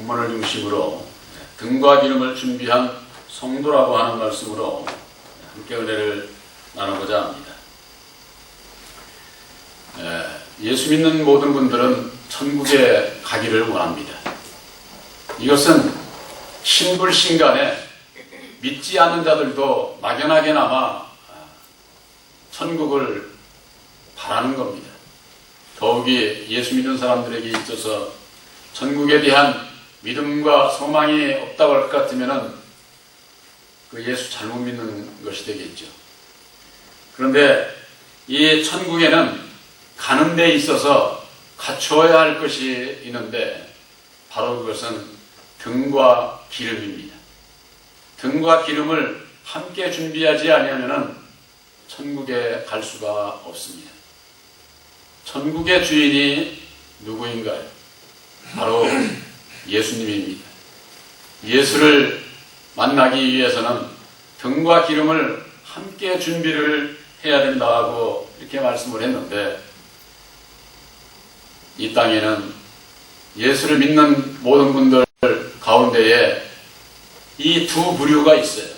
본문을 중심으로 등과 기름을 준비한 성도라고 하는 말씀으로 함께 은혜를 나누고자 합니다. 예수 믿는 모든 분들은 천국에 가기를 원합니다. 이것은 신불신간에 믿지 않는 자들도 막연하게나마 천국을 바라는 겁니다. 더욱이 예수 믿는 사람들에게 있어서 천국에 대한 믿음과 소망이 없다고 할 것 같으면 그 예수 잘못 믿는 것이 되겠죠. 그런데 이 천국에는 가는 데 있어서 갖추어야 할 것이 있는데 바로 그것은 등과 기름입니다. 등과 기름을 함께 준비하지 아니하면 천국에 갈 수가 없습니다. 천국의 주인이 누구인가요? 바로 예수님입니다. 예수를 만나기 위해서는 등과 기름을 함께 준비를 해야 된다고 이렇게 말씀을 했는데, 이 땅에는 예수를 믿는 모든 분들 가운데에 이 두 부류가 있어요.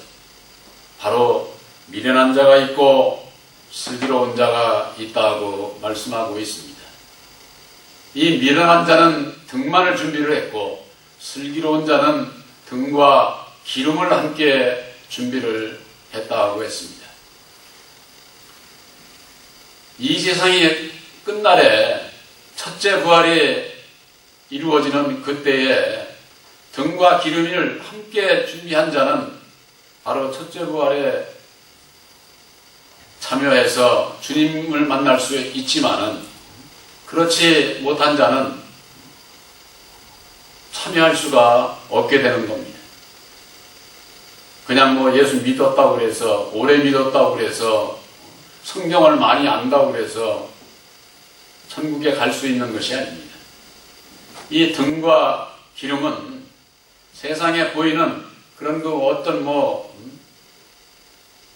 바로 미련한 자가 있고 슬기로운 자가 있다고 말씀하고 있습니다. 이 미련한 자는 등만을 준비를 했고 슬기로운 자는 등과 기름을 함께 준비를 했다고 했습니다. 이 세상이 끝날에 첫째 부활이 이루어지는 그때에 등과 기름을 함께 준비한 자는 바로 첫째 부활에 참여해서 주님을 만날 수 있지만은 그렇지 못한 자는 참여할 수가 없게 되는 겁니다. 그냥 예수 믿었다고 그래서, 오래 믿었다고 그래서, 성경을 많이 안다고 그래서 천국에 갈 수 있는 것이 아닙니다. 이 등과 기름은 세상에 보이는 그런 어떤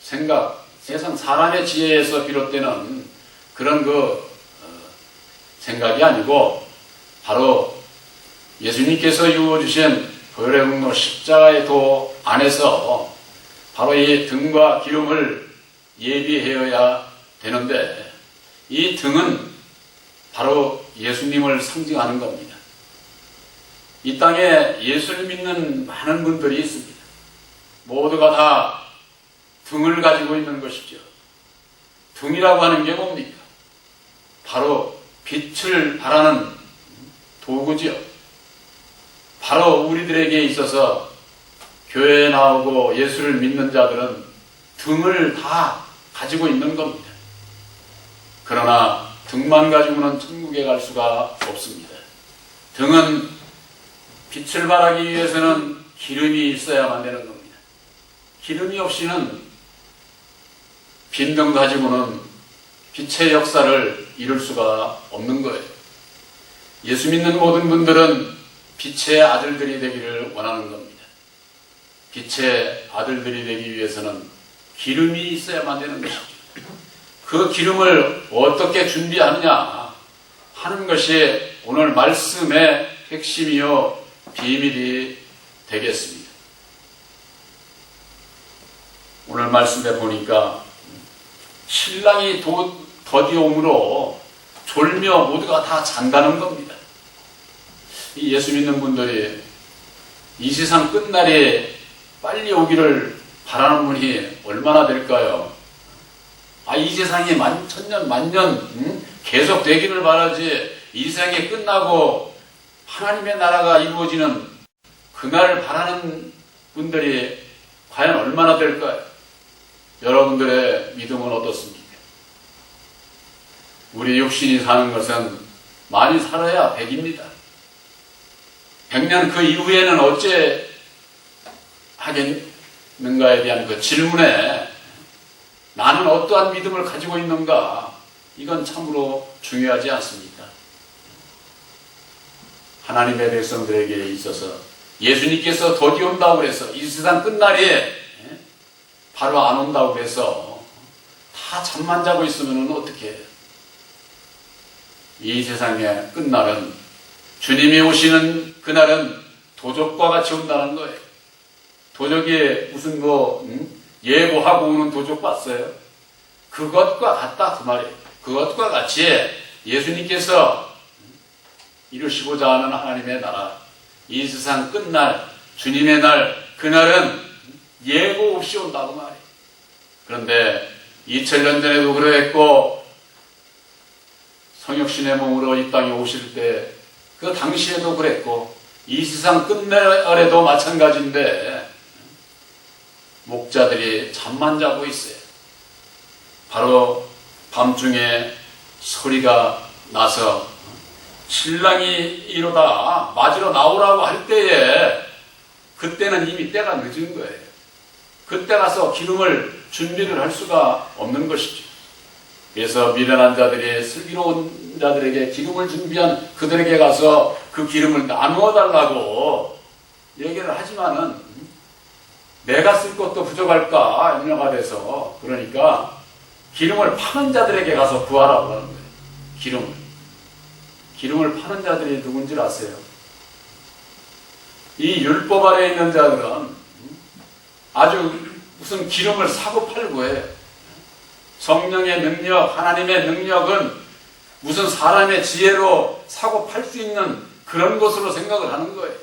생각, 세상 사람의 지혜에서 비롯되는 그런 생각이 아니고 바로 예수님께서 이루어주신 보혈의 공로 십자가의 도 안에서 바로 이 등과 기름을 예비해야 되는데, 이 등은 바로 예수님을 상징하는 겁니다. 이 땅에 예수를 믿는 많은 분들이 있습니다. 모두가 다 등을 가지고 있는 것이죠. 등이라고 하는 게 뭡니까? 바로 빛을 발하는 도구지요. 바로 우리들에게 있어서 교회에 나오고 예수를 믿는 자들은 등을 다 가지고 있는 겁니다. 그러나 등만 가지고는 천국에 갈 수가 없습니다. 등은 빛을 발하기 위해서는 기름이 있어야만 되는 겁니다. 기름이 없이는 빈등 가지고는 빛의 역사를 이룰 수가 없는 거예요. 예수 믿는 모든 분들은 빛의 아들들이 되기를 원하는 겁니다. 빛의 아들들이 되기 위해서는 기름이 있어야만 되는 것이죠. 그 기름을 어떻게 준비하느냐 하는 것이 오늘 말씀의 핵심이요 비밀이 되겠습니다. 오늘 말씀에 보니까 신랑이 더디옴으로 졸며 모두가 다 잔다는 겁니다. 이 예수 믿는 분들이 이 세상 끝날에 빨리 오기를 바라는 분이 얼마나 될까요? 이 세상이 천년 만년 계속 되기를 바라지, 이 세상이 끝나고 하나님의 나라가 이루어지는 그날을 바라는 분들이 과연 얼마나 될까요? 여러분들의 믿음은 어떻습니까? 우리 육신이 사는 것은 많이 살아야 100입니다. 100년 그 이후에는 어째 하겠는가에 대한 그 질문에 나는 어떠한 믿음을 가지고 있는가, 이건 참으로 중요하지 않습니까? 하나님의 백성들에게 있어서 예수님께서 더디 온다고 그래서 이 세상 끝날에 바로 안 온다고 그래서 다 잠만 자고 있으면 어떻게 해요? 이 세상의 끝날은, 주님이 오시는 그날은 도적과 같이 온다는 거예요. 도적이 무슨 예고하고 오는 도적 봤어요? 그것과 같다 그 말이에요. 그것과 같이 예수님께서 이루시고자 하는 하나님의 나라, 이 세상 끝날 주님의 날, 그날은 예고 없이 온다고 말이에요. 그런데 2000년 전에도 그랬고 성육신의 몸으로 이 땅에 오실 때 그 당시에도 그랬고 이 세상 끝날에도 마찬가지인데 목자들이 잠만 자고 있어요. 바로 밤중에 소리가 나서 신랑이 이러다 맞으러 나오라고 할 때에 그때는 이미 때가 늦은 거예요. 그때 가서 기름을 준비를 할 수가 없는 것이죠. 그래서 미련한 자들이 슬기로운 자들에게 기름을 준비한 그들에게 가서 그 기름을 나누어 달라고 얘기를 하지만은 내가 쓸 것도 부족할까 염려가 돼서 그러니까 기름을 파는 자들에게 가서 구하라고 하는 거예요. 기름을 파는 자들이 누군지 아세요? 이 율법 아래에 있는 자들은 아주 무슨 기름을 사고 팔고 해요. 성령의 능력, 하나님의 능력은 무슨 사람의 지혜로 사고 팔 수 있는 그런 것으로 생각을 하는 거예요.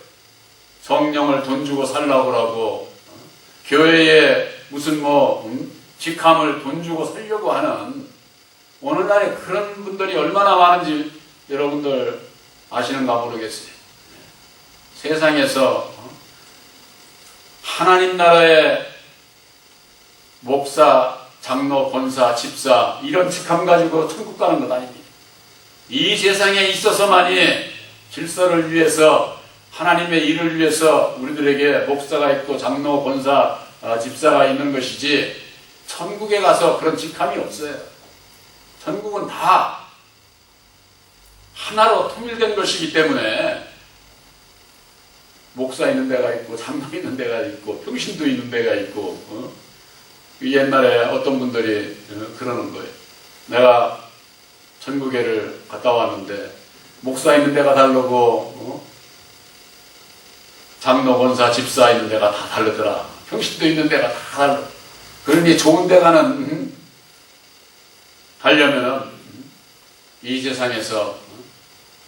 성령을 돈 주고 살라고 하고 교회에 무슨 직함을 돈 주고 살려고 하는 오늘날에 그런 분들이 얼마나 많은지 여러분들 아시는가 모르겠어요. 세상에서 하나님 나라의 목사, 장로, 권사, 집사 이런 직함 가지고 천국 가는 것 아닙니다. 이 세상에 있어서만이 질서를 위해서 하나님의 일을 위해서 우리들에게 목사가 있고 장로, 권사, 집사가 있는 것이지 천국에 가서 그런 직함이 없어요. 천국은 다 하나로 통일된 것이기 때문에 목사 있는 데가 있고 장로 있는 데가 있고 평신도 있는 데가 있고 옛날에 어떤 분들이 그러는 거예요. 내가 천국에를 갔다 왔는데 목사 있는 데가 다르고 장로, 권사, 집사 있는 데가 다 다르더라. 평신도 있는 데가 다 다르더라. 그러니 좋은 데 가려면 이 세상에서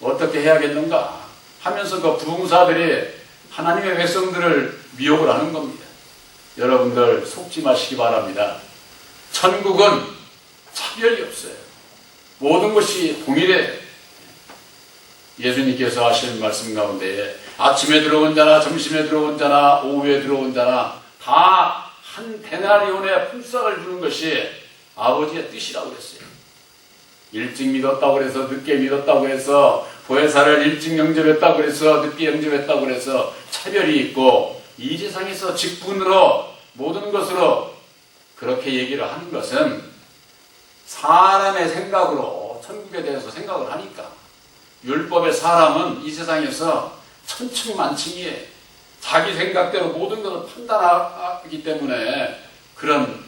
어떻게 해야겠는가 하면서 그 부흥사들이 하나님의 백성들을 미혹을 하는 겁니다. 여러분들 속지 마시기 바랍니다. 천국은 차별이 없어요. 모든 것이 동일해요. 예수님께서 하신 말씀 가운데 아침에 들어온 자나 점심에 들어온 자나 오후에 들어온 자나 다 한 데나리온의 품삯을 주는 것이 아버지의 뜻이라고 그랬어요. 일찍 믿었다고 해서 늦게 믿었다고 해서 보혜사를 일찍 영접했다고 해서 늦게 영접했다고 해서 차별이 있고 이 세상에서 직분으로 모든 것으로 그렇게 얘기를 하는 것은 사람의 생각으로 천국에 대해서 생각을 하니까 율법의 사람은 이 세상에서 천층만층이에요. 자기 생각대로 모든 것을 판단하기 때문에 그런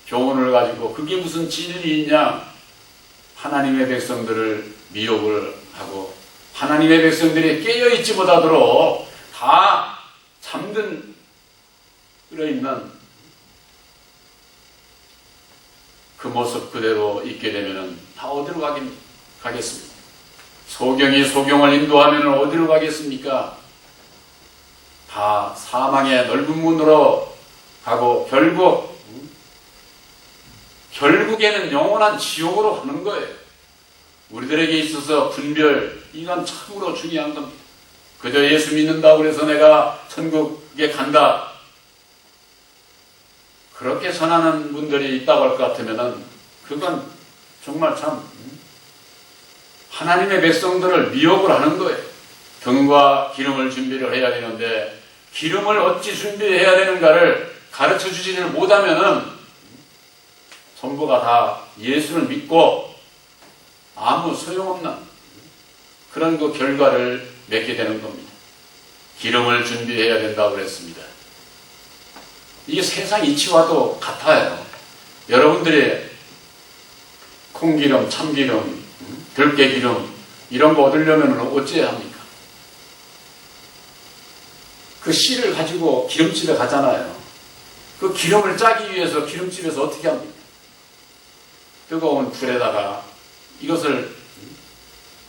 교훈을 가지고 그게 무슨 진리 있냐 하나님의 백성들을 미혹을 하고 하나님의 백성들이 깨어있지 못하도록 다 잠들어 있는 그 모습 그대로 있게 되면 다 어디로 가겠습니까? 소경이 소경을 인도하면 어디로 가겠습니까? 다 사망의 넓은 문으로 가고 결국에는 영원한 지옥으로 가는 거예요. 우리들에게 있어서 분별, 이건 참으로 중요한 겁니다. 그저 예수 믿는다고 해서 내가 천국에 간다. 그렇게 전하는 분들이 있다고 할 것 같으면 그건 정말 참 하나님의 백성들을 미혹을 하는 거예요. 등과 기름을 준비를 해야 되는데 기름을 어찌 준비해야 되는가를 가르쳐 주지를 못하면은 전부가 다 예수를 믿고 아무 소용없는 그런 그 결과를 맺게 되는 겁니다. 기름을 준비해야 된다고 그랬습니다. 이게 세상 이치와도 같아요. 여러분들이 콩기름, 참기름, 들깨기름 이런 거 얻으려면 어찌해야 합니까? 그 씨를 가지고 기름집에 가잖아요. 그 기름을 짜기 위해서 기름집에서 어떻게 합니까? 뜨거운 불에다가 이것을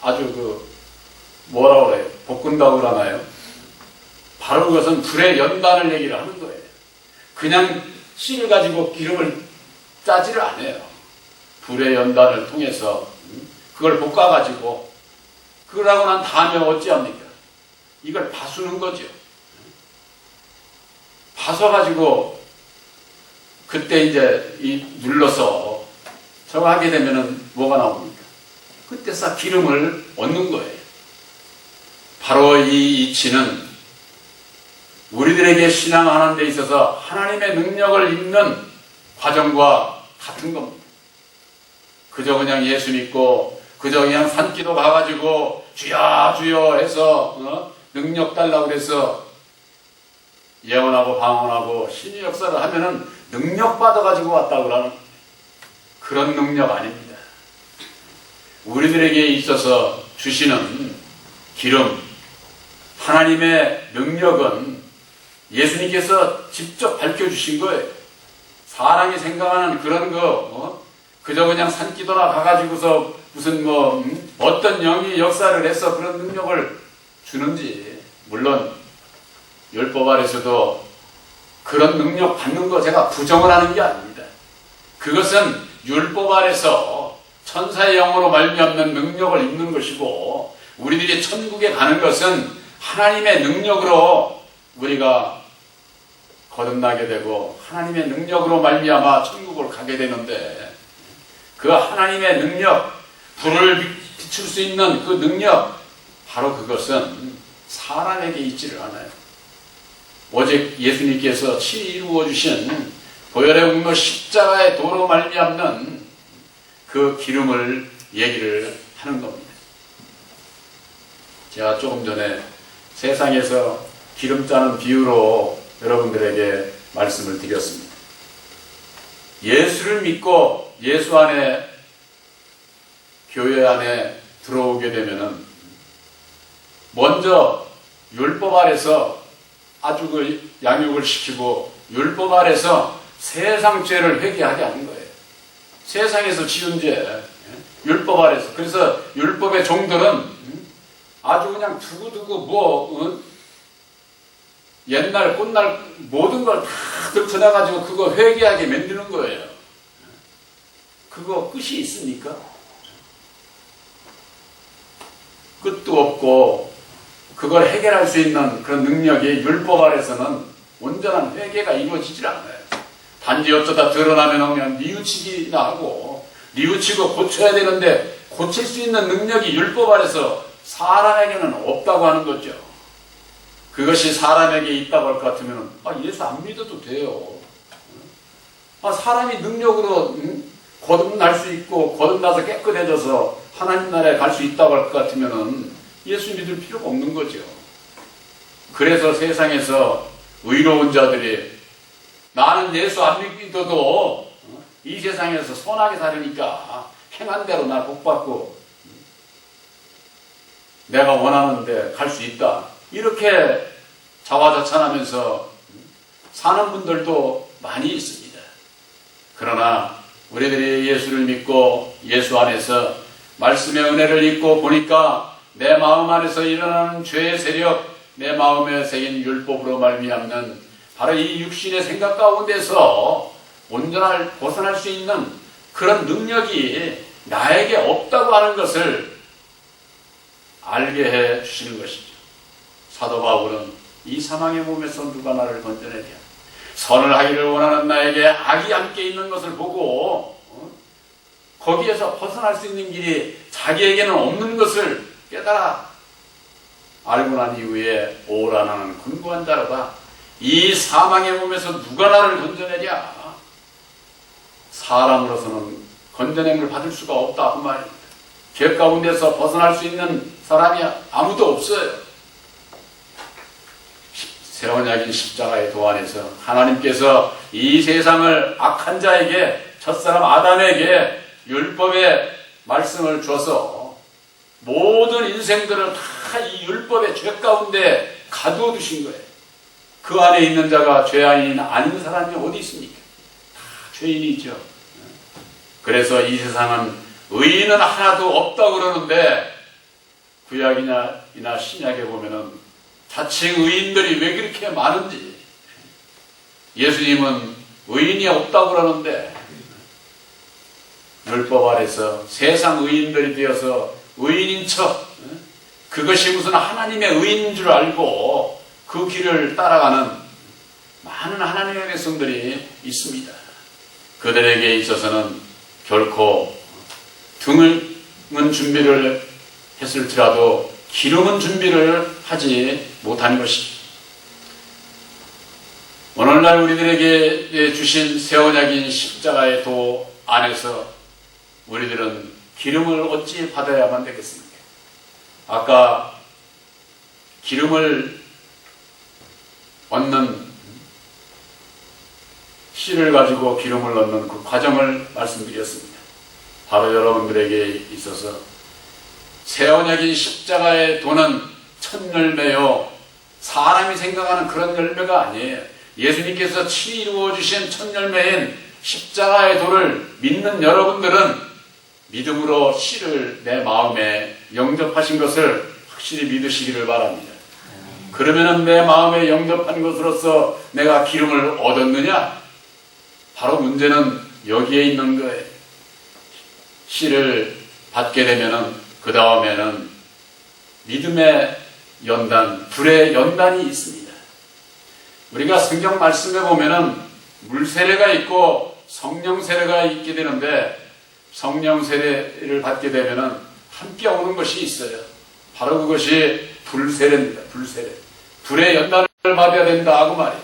아주 뭐라고 그래요? 볶은다고 그러나요? 바로 그것은 불의 연단을 얘기를 하는 거예요. 그냥 씨를 가지고 기름을 짜지를 않아요. 불의 연단을 통해서 그걸 볶아가지고 그러고 난 다음에 어찌합니까? 이걸 봐수는 거죠. 봐서가지고 그때 이제 눌러서 저거 하게 되면은 뭐가 나옵니까? 그때 싹 기름을 얻는 거예요. 바로 이 이치는 우리들에게 신앙하는 데 있어서 하나님의 능력을 입는 과정과 같은 겁니다. 그저 그냥 예수 믿고 그저 그냥 산기도 가가지고 주여 주여 해서 능력 달라고 그래서 예언하고 방언하고 신의 역사를 하면은 능력 받아가지고 왔다고 그러는 그런 능력 아닙니다. 우리들에게 있어서 주시는 기름, 하나님의 능력은 예수님께서 직접 밝혀주신 거예요. 사람이 생각하는 그런 그저 그냥 산기도나 가가지고서 무슨 어떤 영이 역사를 해서 그런 능력을 주는지, 물론 율법 아래서도 그런 능력 받는 거 제가 부정을 하는 게 아닙니다. 그것은 율법 아래서 천사의 영으로 말미암는 능력을 입는 것이고, 우리들이 천국에 가는 것은 하나님의 능력으로 우리가 거듭나게 되고 하나님의 능력으로 말미암아 천국을 가게 되는데, 그 하나님의 능력, 불을 비출 수 있는 그 능력, 바로 그것은 사람에게 있지를 않아요. 오직 예수님께서 친히 이루어 주신 보혈의 공로 십자가의 도로 말미암는 그 기름을 얘기를 하는 겁니다. 제가 조금 전에 세상에서 기름 짜는 비유로 여러분들에게 말씀을 드렸습니다. 예수를 믿고 예수 안에, 교회 안에 들어오게 되면은 먼저 율법 아래서 아주 양육을 시키고 율법 아래서 세상 죄를 회개하게 하는 거예요. 세상에서 지은 죄, 율법 아래서. 그래서 율법의 종들은 아주 그냥 두고두고 옛날 꽃날 모든 걸 다 들춰내가지고 그거 회개하게 만드는 거예요. 그거 끝이 있습니까? 끝도 없고 그걸 해결할 수 있는 그런 능력이 율법 아래서는 온전한 회개가 이루어지질 않아요. 단지 어쩌다 드러나면 그냥 뉘우치기나 하고 뉘우치고 고쳐야 되는데 고칠 수 있는 능력이 율법 아래서 사람에게는 없다고 하는 거죠. 그것이 사람에게 있다고 할 것 같으면 예수 안 믿어도 돼요. 사람이 능력으로 거듭날 수 있고 거듭나서 깨끗해져서 하나님 나라에 갈 수 있다고 할 것 같으면 예수 믿을 필요가 없는 거죠. 그래서 세상에서 의로운 자들이 나는 예수 안 믿어도 이 세상에서 선하게 살으니까 행한 대로 나 복받고 내가 원하는 데 갈 수 있다, 이렇게 자화자찬하면서 사는 분들도 많이 있습니다. 그러나 우리들이 예수를 믿고 예수 안에서 말씀의 은혜를 입고 보니까 내 마음 안에서 일어나는 죄의 세력, 내 마음에 새긴 율법으로 말미암는 바로 이 육신의 생각 가운데서 온전할 벗어날 수 있는 그런 능력이 나에게 없다고 하는 것을 알게 해 주시는 것이죠. 사도 바울은 이 사망의 몸에서 누가 나를 건져내랴. 선을 하기를 원하는 나에게 악이 함께 있는 것을 보고 거기에서 벗어날 수 있는 길이 자기에게는 없는 것을 깨달아 알고 난 이후에 오라 나는 곤고한 자로다. 이 사망의 몸에서 누가 나를 건져내랴. 사람으로서는 건져냄을 받을 수가 없다 그 말입니다. 죄 가운데서 벗어날 수 있는 사람이 아무도 없어요. 새로운 약인 십자가의 도안에서 하나님께서 이 세상을 악한 자에게, 첫사람 아담에게 율법의 말씀을 줘서 모든 인생들을 다 이 율법의 죄 가운데 가두어 두신 거예요. 그 안에 있는 자가 죄인이 아닌 사람이 어디 있습니까? 다 죄인이죠. 그래서 이 세상은 의인은 하나도 없다고 그러는데 구약이나 신약에 보면은 자칭 의인들이 왜 그렇게 많은지, 예수님은 의인이 없다고 그러는데 율법 아래서 세상 의인들이 되어서 의인인 척, 그것이 무슨 하나님의 의인인 줄 알고 그 길을 따라가는 많은 하나님의 백성들이 있습니다. 그들에게 있어서는 결코 등은 준비를 했을지라도 기름은 준비를 하지 못한 것이죠. 오늘날 우리들에게 주신 새 언약인 십자가의 도 안에서 우리들은 기름을 어찌 받아야만 되겠습니까? 아까 기름을 얻는, 씨를 가지고 기름을 얻는 그 과정을 말씀드렸습니다. 바로 여러분들에게 있어서 새 언약인 십자가의 도는 첫 열매요, 사람이 생각하는 그런 열매가 아니에요. 예수님께서 친히 이루어주신 첫 열매인 십자가의 도를 믿는 여러분들은 믿음으로 씨를 내 마음에 영접하신 것을 확실히 믿으시기를 바랍니다. 그러면은 내 마음에 영접한 것으로서 내가 기름을 얻었느냐? 바로 문제는 여기에 있는 거예요. 씨를 받게 되면은 그 다음에는 믿음의 연단, 불의 연단이 있습니다. 우리가 성경 말씀에 보면은 물 세례가 있고 성령 세례가 있게 되는데, 성령 세례를 받게 되면은 함께 오는 것이 있어요. 바로 그것이 불세례입니다. 불세례. 불의 연단을 받아야 된다고 말이에요.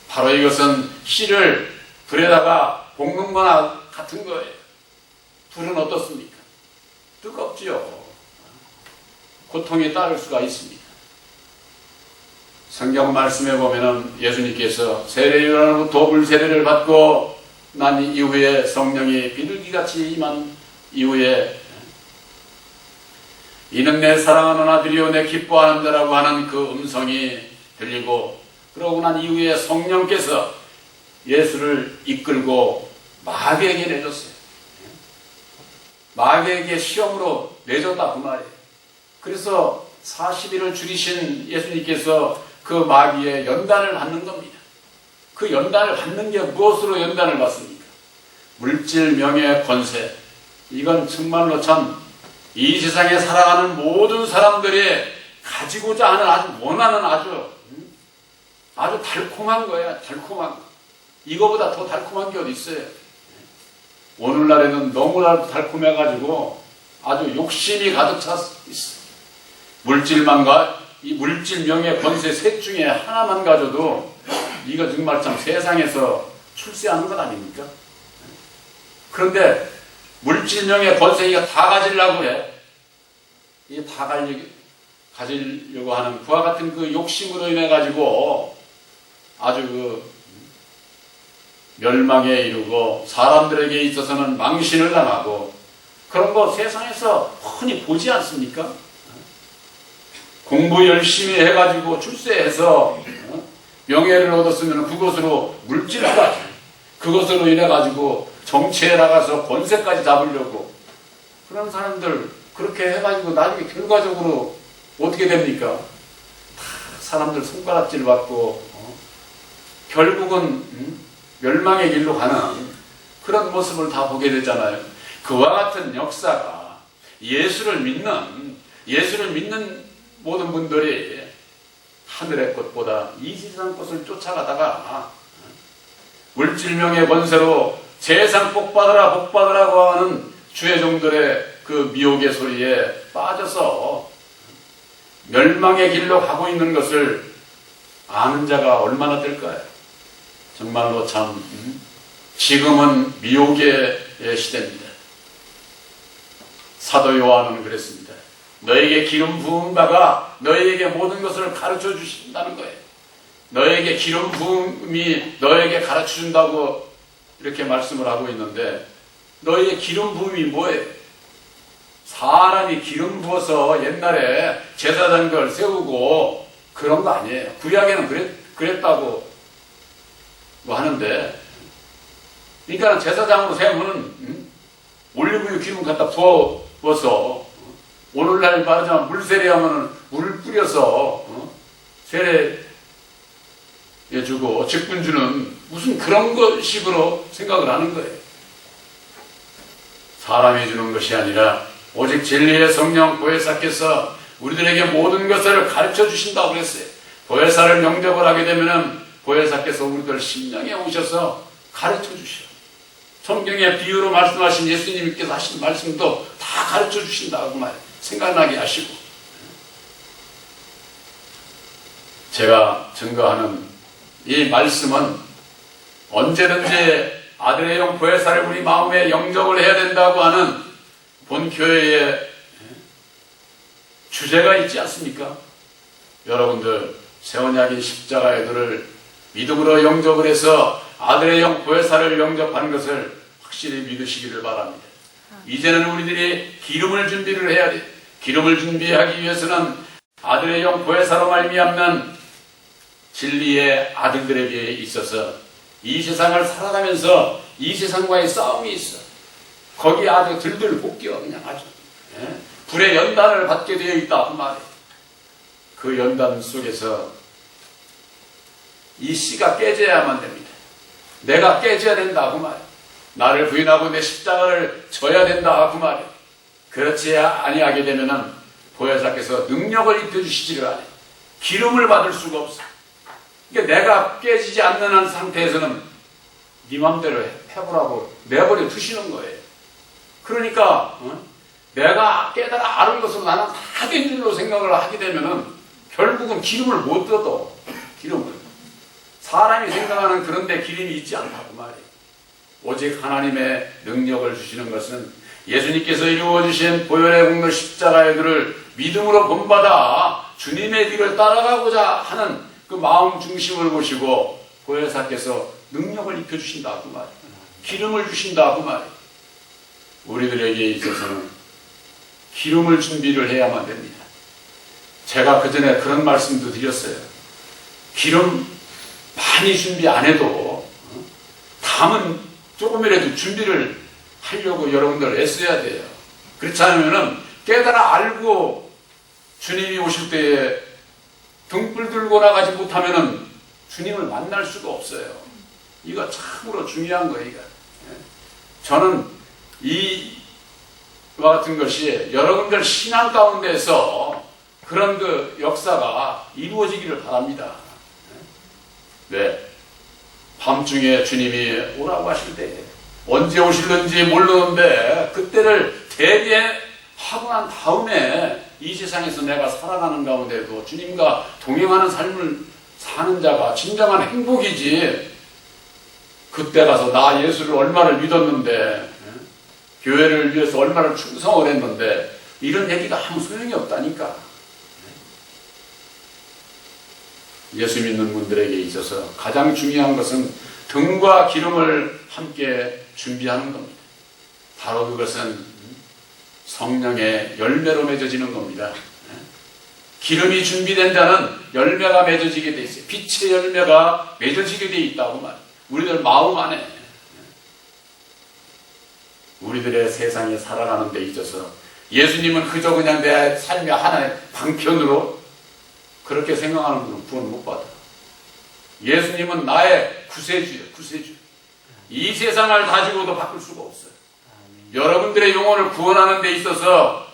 바로 이것은 씨를 불에다가 볶는 거나 같은 거예요. 불은 어떻습니까? 뜨겁지요. 고통이 따를 수가 있습니다. 성경 말씀에 보면은 예수님께서 세례요한으로부터 불세례를 받고 난 이후에 성령이 비둘기같이 임한 이후에 이는 내 사랑하는 아들이요 내 기뻐하는 자라고 하는 그 음성이 들리고, 그러고 난 이후에 성령께서 예수를 이끌고 마귀에게 내줬어요. 마귀에게 시험으로 내줬다 그 말이에요. 그래서 40일을 줄이신 예수님께서 그 마귀의 연단을 받는 겁니다. 그 연단을 받는 게 무엇으로 연단을 받습니까? 물질, 명예, 권세. 이건 정말로 참 이 세상에 살아가는 모든 사람들이 가지고자 하는, 아주 원하는 아주 달콤한 거야. 달콤한 거. 이거보다 더 달콤한 게 어디 있어요? 오늘날에는 너무나 달콤해가지고 아주 욕심이 가득 차 있어. 물질만과 이 물질, 명예, 권세 셋 중에 하나만 가져도 이거 정말 참 세상에서 출세하는 것 아닙니까? 그런데 물질, 명예, 권세 이거 다 가지려고 해. 이게 다 가지려고 하는 그와 같은 그 욕심으로 인해 가지고 아주 그 멸망에 이르고 사람들에게 있어서는 망신을 당하고 그런 거 세상에서 흔히 보지 않습니까? 공부 열심히 해가지고 출세해서 명예를 얻었으면 그것으로 물질을 가지고 그것으로 인해 가지고 정치에 나가서 권세까지 잡으려고 그런 사람들 그렇게 해가지고 나중에 결과적으로 어떻게 됩니까? 다 사람들 손가락질 받고 결국은 멸망의 길로 가는 그런 모습을 다 보게 되잖아요. 그와 같은 역사가 예수를 믿는 모든 분들이 하늘의 것보다 이 세상 것을 쫓아가다가 물질명의 권세로 세상 복받으라 복받으라고 하는 주의 종들의 그 미혹의 소리에 빠져서 멸망의 길로 가고 있는 것을 아는 자가 얼마나 될까요? 정말로 참 지금은 미혹의 시대입니다. 사도 요한은 그랬습니다. 너에게 기름 부은 바가 너에게 모든 것을 가르쳐 주신다는 거예요. 너에게 기름 부음이 너에게 가르쳐 준다고 이렇게 말씀을 하고 있는데 너희의 기름 부음이 뭐예요? 사람이 기름 부어서 옛날에 제사장들 세우고 그런 거 아니에요. 구약에는 그랬다고 뭐 하는데, 그러니까 제사장으로 세우면 올리브유 기름 갖다 부어서 오늘날 말하자면 물 세례하면 물을 뿌려서 세례해주고 직분주는 무슨 그런 식으로 생각을 하는 거예요. 사람이 주는 것이 아니라 오직 진리의 성령 보혜사께서 우리들에게 모든 것을 가르쳐 주신다고 그랬어요. 보혜사를 영접을 하게 되면은 보혜사께서 우리들 심령에 오셔서 가르쳐 주셔. 성경의 비유로 말씀하신 예수님께서 하신 말씀도 다 가르쳐 주신다고 생각나게 하시고, 제가 증거하는 이 말씀은 언제든지 아들의 영 보혜사를 우리 마음에 영접을 해야 된다고 하는 본 교회의 주제가 있지 않습니까? 여러분들 새언약인 십자가의 도를 믿음으로 영접을 해서 아들의 영 보혜사를 영접하는 것을 확실히 믿으시기를 바랍니다. 이제는 우리들이 기름을 준비를 해야 돼. 기름을 준비하기 위해서는 아들의 영 보혜사로 말미암는 진리의 아들들에게 있어서 이 세상을 살아가면서 이 세상과의 싸움이 있어. 거기에 아주 들들 볶여 그냥 아주 불의 연단을 받게 되어 있다 그 말이에요. 그 연단 속에서 이 씨가 깨져야만 됩니다. 내가 깨져야 된다 그 말이에요. 나를 부인하고 내 십자가를 져야 된다 그 말이에요. 그렇지 아니하게 되면은 보혜사께서 능력을 입혀주시지를 않아요. 기름을 받을 수가 없어. 그러니까 내가 깨지지 않는 한 상태에서는 네 맘대로 해보라고 내버려 두시는 거예요. 그러니까 내가 깨달아 아는 것으로 나는 다 된 줄로 생각을 하게 되면은 결국은 기름을 못 얻어. 기름을. 사람이 생각하는 그런 데 기름이 있지 않다고 말이에요. 오직 하나님의 능력을 주시는 것은 예수님께서 이루어주신 보혈의 공로 십자가의 도를 믿음으로 본받아 주님의 길을 따라가고자 하는 그 마음 중심을 보시고 보혜사께서 능력을 입혀주신다 그 말이에요. 기름을 주신다 그 말이에요. 우리들에게 있어서는 기름을 준비를 해야만 됩니다. 제가 그 전에 그런 말씀도 드렸어요. 기름 많이 준비 안 해도 담은 조금이라도 준비를 하려고 여러분들 애써야 돼요. 그렇지 않으면 깨달아 알고 주님이 오실 때에 등불 들고 나가지 못하면 주님을 만날 수가 없어요. 이거 참으로 중요한 거예요. 저는 이와 같은 것이 여러분들 신앙 가운데서 그런 그 역사가 이루어지기를 바랍니다. 네. 밤중에 주님이 오라고 하실 때 언제 오실는지 모르는데 그때를 대비하고 난 다음에 이 세상에서 내가 살아가는 가운데도 주님과 동행하는 삶을 사는 자가 진정한 행복이지. 그때 가서 나 예수를 얼마나 믿었는데 교회를 위해서 얼마나 충성을 했는데 이런 얘기가 아무 소용이 없다니까. 예수 믿는 분들에게 있어서 가장 중요한 것은 등과 기름을 함께 준비하는 겁니다. 바로 그것은 성령의 열매로 맺어지는 겁니다. 기름이 준비된 자는 열매가 맺어지게 돼 있어요. 빛의 열매가 맺어지게 돼 있다고 말이에요. 우리들 마음 안에 우리들의 세상에 살아가는 데 있어서 예수님은 그저 그냥 내 삶의 하나의 방편으로 그렇게 생각하는 분은 구원 못 받아. 예수님은 나의 구세주예요. 구세주. 이 세상을 가지고도 바꿀 수가 없어요. 여러분들의 영혼을 구원하는 데 있어서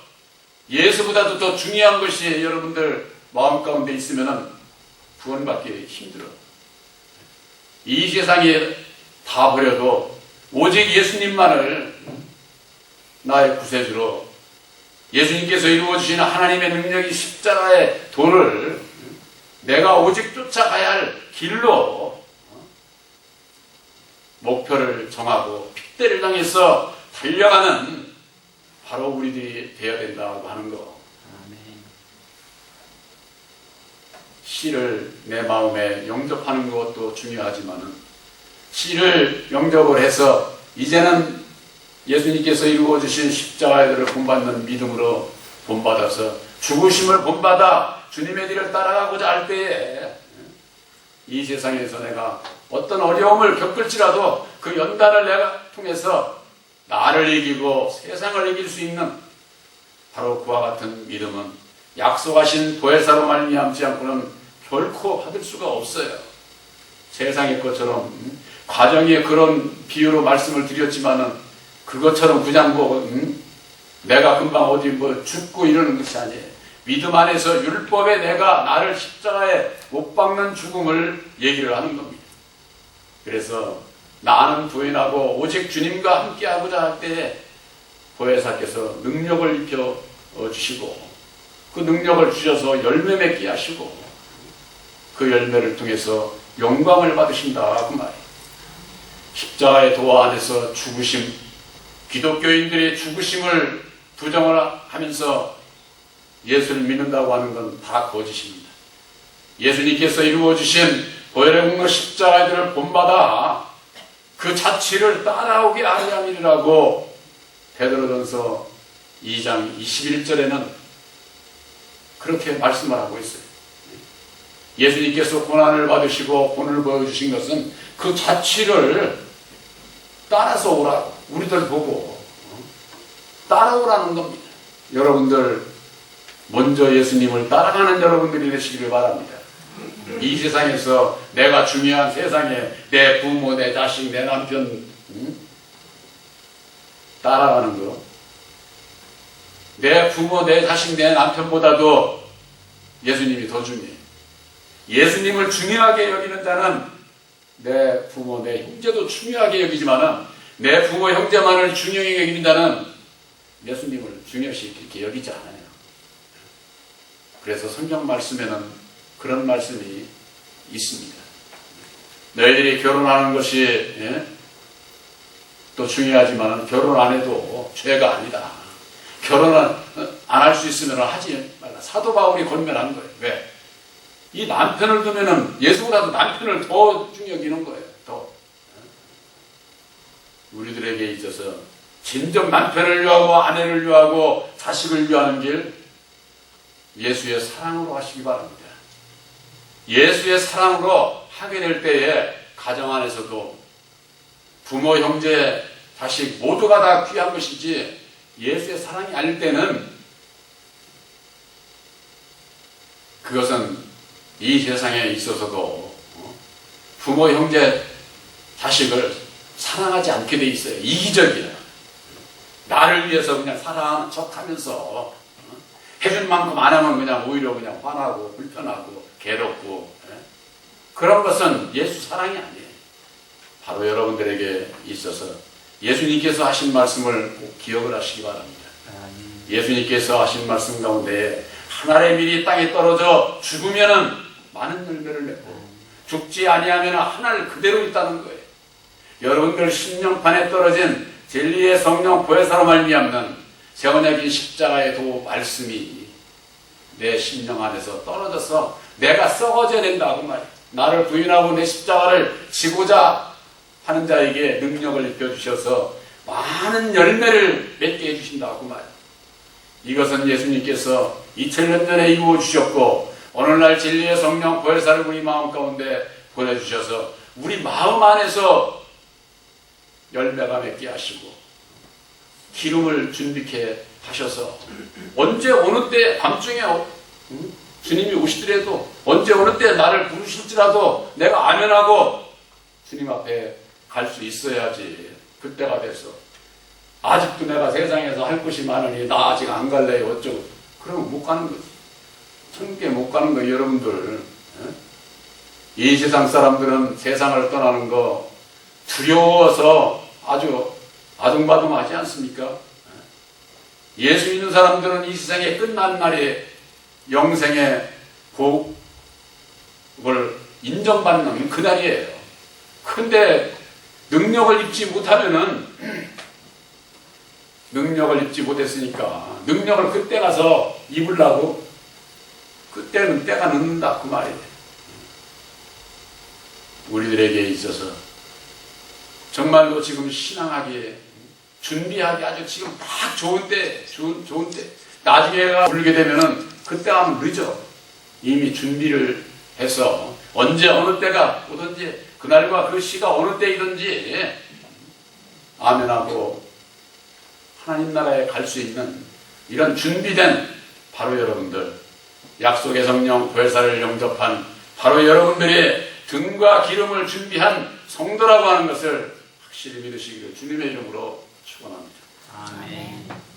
예수보다도 더 중요한 것이 여러분들 마음 가운데 있으면 구원받기 힘들어. 이 세상에 다 버려도 오직 예수님만을 나의 구세주로 예수님께서 이루어주시는 하나님의 능력이 십자가의 도를 내가 오직 쫓아가야 할 길로 목표를 정하고 핏대를 향해서 달려가는 바로 우리들이 되어야 된다고 하는 거. 씨를 내 마음에 영접하는 것도 중요하지만은 씨를 영접을 해서 이제는 예수님께서 이루어주신 십자가의 도를 본받는 믿음으로 본받아서 죽으심을 본받아 주님의 길을 따라가고자 할 때에 이 세상에서 내가 어떤 어려움을 겪을지라도 그 연단을 내가 통해서 나를 이기고 세상을 이길 수 있는 바로 그와 같은 믿음은 약속하신 보혜사로 말미암지 않고는 결코 받을 수가 없어요. 세상의 것처럼 가정에 그런 비유로 말씀을 드렸지만은 그것처럼 그냥 내가 금방 어디 죽고 이러는 것이 아니에요. 믿음 안에서 율법에 내가 나를 십자가에 못 박는 죽음을 얘기를 하는 겁니다. 그래서 나는 부인하고 오직 주님과 함께하고자 할 때에 보혜사께서 능력을 입혀 주시고 그 능력을 주셔서 열매 맺게 하시고 그 열매를 통해서 영광을 받으신다 그 말이에요. 십자가의 도화 안에서 죽으심, 기독교인들의 죽으심을 부정을 하면서 예수를 믿는다고 하는 건 다 거짓입니다. 예수님께서 이루어주신 보혈의 십자가의 들을 본받아 그 자취를 따라오게 하려 함이라고 베드로전서 2장 21절에는 그렇게 말씀을 하고 있어요. 예수님께서 고난을 받으시고 본을 보여주신 것은 그 자취를 따라서 오라고, 우리들 보고 따라오라는 겁니다. 여러분들 먼저 예수님을 따라가는 여러분들이 되시기를 바랍니다. 이 세상에서 내가 중요한 세상에 내 부모, 내 자식, 내 남편 따라가는 거, 내 부모, 내 자식, 내 남편보다도 예수님이 더 중요해요. 예수님을 중요하게 여기는 자는 내 부모, 내 형제도 중요하게 여기지만은 내 부모, 형제만을 중요하게 여기는 자는 예수님을 중요시 이렇게 여기지 않아요. 그래서 성경 말씀에는 그런 말씀이 있습니다. 너희들이 결혼하는 것이 또 중요하지만 결혼 안 해도 죄가 아니다. 결혼을 안 할 수 있으면 하지 말라. 사도 바울이 권면한 거예요. 왜? 이 남편을 두면은 예수보다도 남편을 더 중요히 여기는 거예요. 더. 우리들에게 있어서 진정 남편을 위하고 아내를 위하고 자식을 위하는 길 예수의 사랑으로 하시기 바랍니다. 예수의 사랑으로 하게 될 때에 가정 안에서도 부모, 형제, 자식 모두가 다 귀한 것이지 예수의 사랑이 아닐 때는 그것은 이 세상에 있어서도 부모, 형제, 자식을 사랑하지 않게 돼 있어요. 이기적이야. 나를 위해서 그냥 사랑하는 척하면서 해준 만큼 안 하면 그냥 오히려 그냥 화나고 불편하고 괴롭고 그런 것은 예수 사랑이 아니에요. 바로 여러분들에게 있어서 예수님께서 하신 말씀을 꼭 기억을 하시기 바랍니다. 예수님께서 하신 말씀 가운데 한 알의 밀이 땅에 떨어져 죽으면은 많은 열매를 맺고 죽지 아니하면 한 알 그대로 있다는 거예요. 여러분들 심령판에 떨어진 진리의 성령 보혜사로 말미암는 세언약인 십자가의 도 말씀이 내 심령 안에서 떨어져서 내가 썩어져야 된다고 말이에요. 나를 부인하고 내 십자가를 지고자 하는 자에게 능력을 입혀주셔서 많은 열매를 맺게 해주신다고 말이에요. 이것은 예수님께서 2000년 전에 이루어주셨고 오늘날 진리의 성령 보혜사를 우리 마음 가운데 보내주셔서 우리 마음 안에서 열매가 맺게 하시고 기름을 준비케 하셔서 언제 어느 때 밤중에 주님이 오시더라도 언제 어느 때 나를 부르실지라도 내가 아멘하고 주님 앞에 갈 수 있어야지. 그때가 돼서 아직도 내가 세상에서 할 것이 많으니 나 아직 안 갈래요 어쩌고 그러면 못 가는 거지. 천국에 못 가는 거 여러분들. 이 세상 사람들은 세상을 떠나는 거 두려워서 아주 아둥바둥하지 않습니까? 예수 믿는 사람들은 이 세상에 끝난 날에 영생의 복을 인정받는 그날이에요. 근데 능력을 입지 못했으니까 능력을 그때 가서 입으려고 그때는 때가 늦는다 그 말이에요. 우리들에게 있어서 정말로 지금 신앙하기에 준비하기 아주 지금 딱 좋은 때 나중에 울게 되면은 그때 하면 늦어. 이미 준비를 해서 언제 어느 때가 오든지 그날과 그 시가 어느 때이든지 아멘하고 하나님 나라에 갈 수 있는 이런 준비된 바로 여러분들, 약속의 성령 보혜사를 영접한 바로 여러분들의 등과 기름을 준비한 성도라고 하는 것을 확실히 믿으시기를 주님의 이름으로 축원합니다. 아멘.